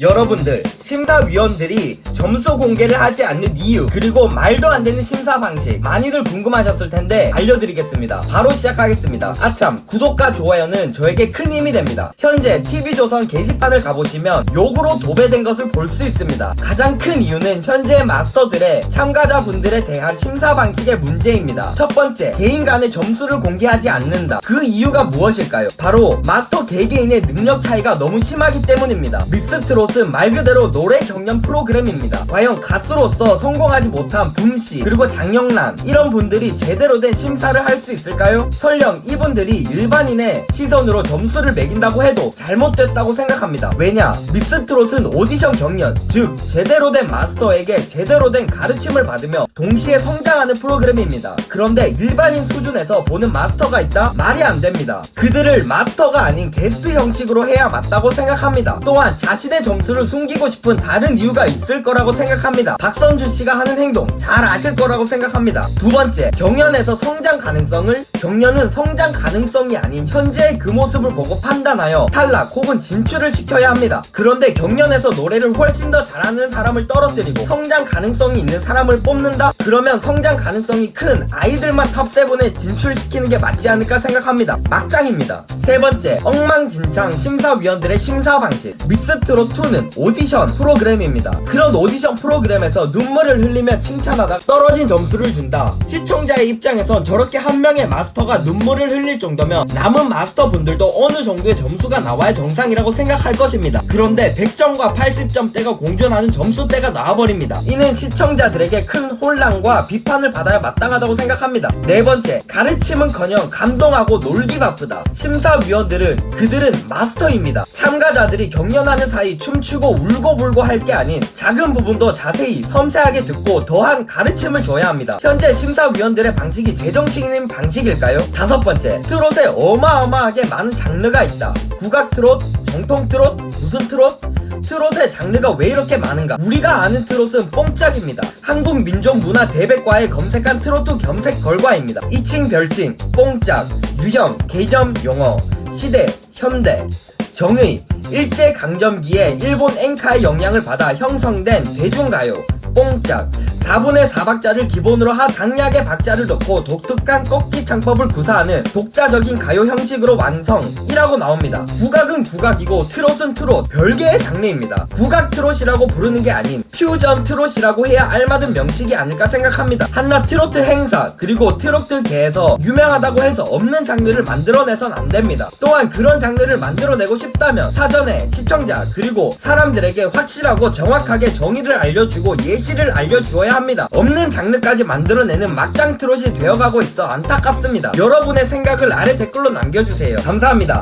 여러분들, 심사위원들이 점수 공개를 하지 않는 이유, 그리고 말도 안 되는 심사 방식 많이들 궁금하셨을 텐데 알려드리겠습니다. 바로 시작하겠습니다. 아참, 구독과 좋아요는 저에게 큰 힘이 됩니다. 현재 TV조선 게시판을 가보시면 욕으로 도배된 것을 볼 수 있습니다. 가장 큰 이유는 현재 마스터들의 참가자분들에 대한 심사 방식의 문제입니다. 첫 번째, 개인 간의 점수를 공개하지 않는다. 그 이유가 무엇일까요? 바로 마스터 개개인의 능력 차이가 너무 심하기 때문입니다. 믹스트롯은 말 그대로 노래 경연 프로그램입니다. 과연 가수로서 성공하지 못한 붐씨, 그리고 장영란, 이런 분들이 제대로 된 심사를 할 수 있을까요? 설령 이분들이 일반인의 시선으로 점수를 매긴다고 해도 잘못됐다고 생각합니다. 왜냐? 믹스트롯은 오디션 경연, 즉 제대로 된 마스터에게 제대로 된 가르침을 받으며 동시에 성장하는 프로그램입니다. 그런데 일반인 수준에서 보는 마스터가 있다? 말이 안 됩니다. 그들을 마스터가 아닌 게스트 형식으로 해야 맞다고 생각합니다. 또한 자신의 점수를 숨기고 싶은 다른 이유가 있을 거라고 생각합니다. 박선주 씨가 하는 행동 잘 아실 거라고 생각합니다. 두 번째, 경연에서 성장 가능성을, 경연은 성장 가능성이 아닌 현재의 그 모습을 보고 판단하여 탈락 혹은 진출을 시켜야 합니다. 그런데 경연에서 노래를 훨씬 더 잘하는 사람을 떨어뜨리고 성장 가능성이 있는 사람을 뽑는다? 그러면 성장 가능성이 큰 아이들만 탑7에 진출시키는 게 맞지 않을까 생각합니다. 막장입니다. 세 번째, 엉망진창 심사위원들의 심사 방식. 믹스트롯2는 오디션 프로그램입니다. 그런 오디션 프로그램에서 눈물을 흘리며 칭찬하다 떨어진 점수를 준다. 시청자의 입장에선 저렇게 한 명의 마스터가 눈물을 흘릴 정도면 남은 마스터 분들도 어느 정도의 점수가 나와야 정상이라고 생각할 것입니다. 그런데 100점과 80점대가 공존하는 점수대가 나와버립니다. 이는 시청자들에게 큰 혼란과 비판을 받아야 마땅하다고 생각합니다. 네 번째, 가르침은커녕 감동하고 놀기 바쁘다. 심사위원들은 그들은 마스터입니다. 참가자들이 경연하는 사이 춤추고 울고불고 할 게 아닌 작은 부분도 자세히 섬세하게 듣고 더한 가르침을 줘야 합니다. 현재 심사위원들의 방식이 제정신인 방식일까요? 다섯 번째, 트롯에 어마어마하게 많은 장르가 있다. 국악 트롯, 정통 트롯, 무슨 트롯? 트롯의 장르가 왜 이렇게 많은가? 우리가 아는 트롯은 뽕짝입니다. 한국민족문화대백과에 검색한 트로트 겸색 결과입니다. 이칭 별칭, 뽕짝, 유형, 개념 용어, 시대, 현대, 정의, 일제강점기에 일본 엔카의 영향을 받아 형성된 대중가요, 뽕짝. 4분의 4박자를 기본으로 하당약의 박자를 넣고 독특한 꺾기 창법을 구사하는 독자적인 가요 형식으로 완성이라고 나옵니다. 국악은 국악이고 트롯은 트롯, 별개의 장르입니다. 국악 트롯이라고 부르는 게 아닌 퓨전 트롯이라고 해야 알맞은 명칭이 아닐까 생각합니다. 한낱 트로트 행사, 그리고 트로트계에서 유명하다고 해서 없는 장르를 만들어내선 안 됩니다. 또한 그런 장르를 만들어내고 싶다면 사전에 시청자 그리고 사람들에게 확실하고 정확하게 정의를 알려주고 예시를 알려주어야 합니다. 없는 장르까지 만들어내는 막장 트롯이 되어가고 있어 안타깝습니다. 여러분의 생각을 아래 댓글로 남겨주세요. 감사합니다.